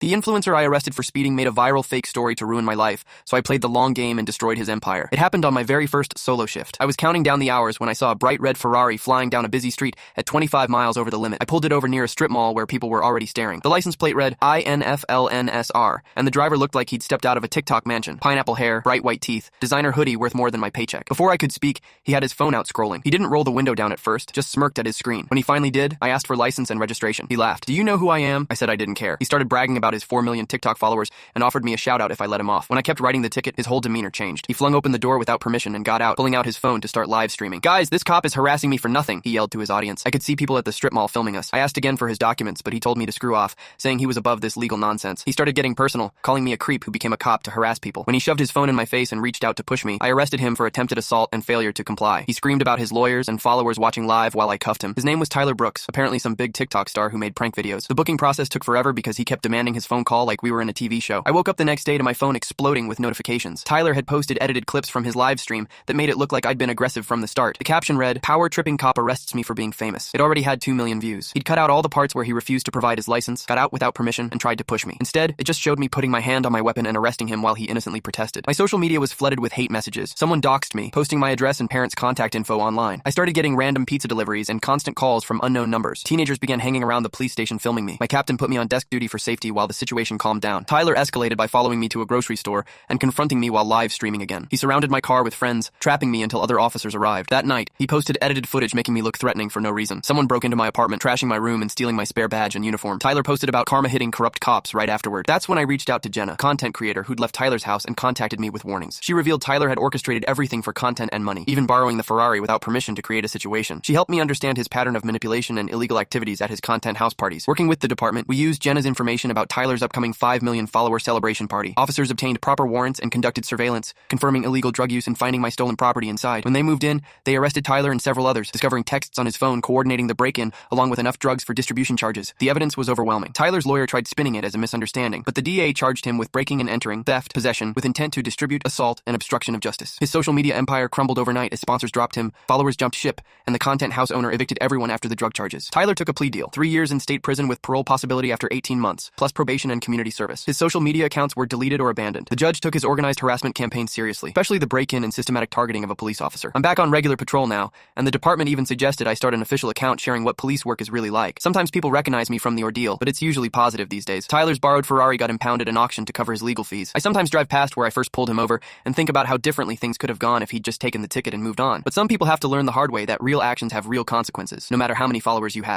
The influencer I arrested for speeding made a viral fake story to ruin my life, so I played the long game and destroyed his empire. It happened on my very first solo shift. I was counting down the hours when I saw a bright red Ferrari flying down a busy street at 25 miles over the limit. I pulled it over near a strip mall where people were already staring. The license plate read INFLNSR, and the driver looked like he'd stepped out of a TikTok mansion. Pineapple hair, bright white teeth, designer hoodie worth more than my paycheck. Before I could speak, he had his phone out scrolling. He didn't roll the window down at first, just smirked at his screen. When he finally did, I asked for license and registration. He laughed. "Do you know who I am?" I said I didn't care. He started bragging about his 4 million TikTok followers and offered me a shout out if I let him off. When I kept writing the ticket, his whole demeanor changed. He flung open the door without permission and got out, pulling out his phone to start live streaming. "Guys, this cop is harassing me for nothing," he yelled to his audience. I could see people at the strip mall filming us. I asked again for his documents, but he told me to screw off, saying he was above this legal nonsense. He started getting personal, calling me a creep who became a cop to harass people. When he shoved his phone in my face and reached out to push me, I arrested him for attempted assault and failure to comply. He screamed about his lawyers and followers watching live while I cuffed him. His name was Tyler Brooks, apparently some big TikTok star who made prank videos. The booking process took forever because he kept demanding his phone call like we were in a TV show. I woke up the next day to my phone exploding with notifications. Tyler had posted edited clips from his live stream that made it look like I'd been aggressive from the start. The caption read, "Power tripping cop arrests me for being famous." It already had 2 million views. He'd cut out all the parts where he refused to provide his license, got out without permission, and tried to push me. Instead, it just showed me putting my hand on my weapon and arresting him while he innocently protested. My social media was flooded with hate messages. Someone doxed me, posting my address and parents' contact info online. I started getting random pizza deliveries and constant calls from unknown numbers. Teenagers began hanging around the police station filming me. My captain put me on desk duty for safety while the situation calmed down. Tyler escalated by following me to a grocery store and confronting me while live streaming again. He surrounded my car with friends, trapping me until other officers arrived. That night, he posted edited footage making me look threatening for no reason. Someone broke into my apartment, trashing my room and stealing my spare badge and uniform. Tyler posted about karma hitting corrupt cops right afterward. That's when I reached out to Jenna, content creator who'd left Tyler's house and contacted me with warnings. She revealed Tyler had orchestrated everything for content and money, even borrowing the Ferrari without permission to create a situation. She helped me understand his pattern of manipulation and illegal activities at his content house parties. Working with the department, we used Jenna's information about Tyler's upcoming 5 million follower celebration party. Officers obtained proper warrants and conducted surveillance, confirming illegal drug use and finding my stolen property inside. When they moved in, they arrested Tyler and several others, discovering texts on his phone coordinating the break-in along with enough drugs for distribution charges. The evidence was overwhelming. Tyler's lawyer tried spinning it as a misunderstanding, but the DA charged him with breaking and entering, theft, possession, with intent to distribute, assault, and obstruction of justice. His social media empire crumbled overnight as sponsors dropped him, followers jumped ship, and the content house owner evicted everyone after the drug charges. Tyler took a plea deal, 3 years in state prison with parole possibility after 18 months, plus probation and community service. His social media accounts were deleted or abandoned. The judge took his organized harassment campaign seriously, especially the break-in and systematic targeting of a police officer. I'm back on regular patrol now, and the department even suggested I start an official account sharing what police work is really like. Sometimes people recognize me from the ordeal, but it's usually positive these days. Tyler's borrowed Ferrari got impounded at an auction to cover his legal fees. I sometimes drive past where I first pulled him over and think about how differently things could have gone if he'd just taken the ticket and moved on. But some people have to learn the hard way that real actions have real consequences, no matter how many followers you have.